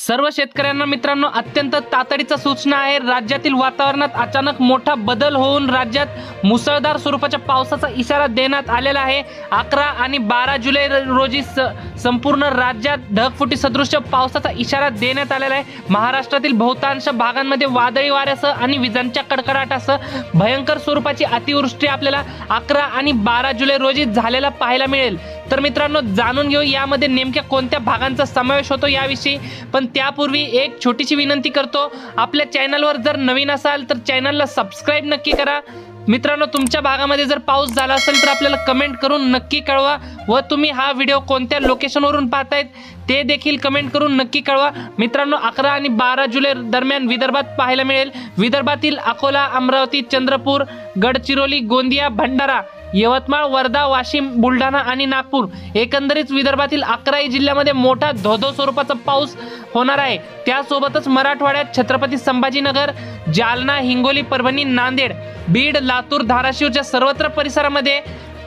सर्व शेतकऱ्यांना मित्रांनो अत्यंत तातडीची सूचना आहे। राज्यातील वातावरणात अचानक मोठा बदल होऊन राज्यात मुसळधार स्वरूपाच्या पावसाचा इशारा देण्यात आलेला आहे। 11 आणि 12 जुलै रोजी संपूर्ण राज्यात ढगफुटी सदृश पावसाचा इशारा देण्यात आलेला आहे। महाराष्ट्रातील बहुतांश भागांमध्ये वादळी वाऱ्यासह आणि विजांच्या कडकडाटासह भयंकर स्वरूपाची अतिवृष्टी आपल्याला 11 आणि 12 जुलै रोजी झालेला पाहायला मिळेल। तर मित्रांनो जाणून घेऊ यामध्ये नेमक्या कोणत्या भागांचा समावेश होतो याविषयी। पण त्यापूर्वी एक छोटीशी विनंती करतो, आपल्या चॅनलवर जर नवीन असाल तर चॅनलला सबस्क्राइब नक्की करा। मित्रांनो तुमच्या भागामध्ये जर पाऊस झाला असेल तर आपल्याला कमेंट करून नक्की कळवा व तुम्ही हा व्हिडिओ कोणत्या लोकेशनवरून पाहतायत ते देखील कमेंट करून नक्की कळवा। मित्रांनो 11 आणि 12 जुलै दरम्यान विदर्भात पाहायला मिळेल। विदर्भातील अकोला, अमरावती, चंद्रपूर, गडचिरोली, गोंदिया, भंडारा, यवतमाळ, वर्धा, वाशिम, बुलढाणा आणि नागपूर एकंदरीत विदर्भातील 11 जिल्ह्यामध्ये मोठा धोधो स्वरूपाचा पाऊस होणार आहे। त्यासोबतच मराठवाड्यात छत्रपती संभाजीनगर, जालना, हिंगोली, परभणी, नांदेड, बीड, लातूर, धाराशिवच्या सर्वत्र परिसरामध्ये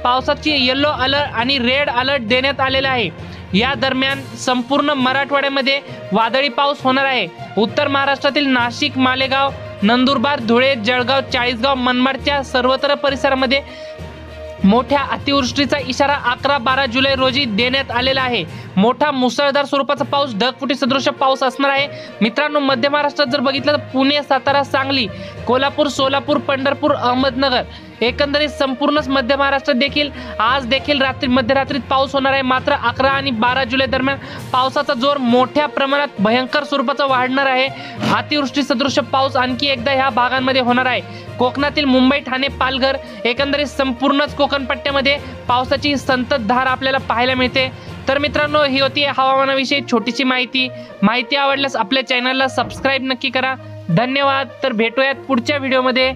पावसाची येलो अलर्ट आणि रेड अलर्ट देण्यात आलेला आहे। या दरम्यान संपूर्ण मराठवाड्यामध्ये वादळी पाऊस होणार आहे। उत्तर महाराष्ट्रातील नाशिक, मालेगाव, नंदुरबार, धुळे, जळगाव, चाळीसगाव, मनमाडच्या सर्वत्र परिसरामध्ये मोठ्या अतिवृष्टीचा इशारा 11-12 जुलै रोजी देण्यात आलेला आहे। मोठा मुसळधार स्वरूपाचा पाऊस, ढगफुटी सदृश पाऊस असणार आहे। मित्रांनो मध्य महाराष्ट्रात जर बघितलं तर पुणे, सातारा, सांगली, कोल्हापूर, सोलापूर, पंढरपूर, अहमदनगर एकंदरीत संपूर्ण मध्य महाराष्ट्रात देखील आज देखील मध्यरात्रीत पाऊस होणार आहे। मात्र 11 आणि 12 जुलै दरम्यान पावसाचा जोर मोठ्या प्रमाणात भयंकर स्वरूपाचा वाढणार आहे। अतिवृष्टी सदृश पाऊस आणखी एकदा ह्या भागांमध्ये होणार आहे। कोकणातील मुंबई, ठाणे, पालघर एकंदरीत संपूर्णच कोकण पट्ट्यामध्ये पावसाची संततधार आपल्याला पाहायला मिळते। तर मित्रांनो ही होती हवामानाविषयी छोटीशी माहिती आवडल्यास आपल्या चॅनलला सबस्क्राइब नक्की करा। धन्यवाद। तर भेटूयात पुढच्या व्हिडिओमध्ये।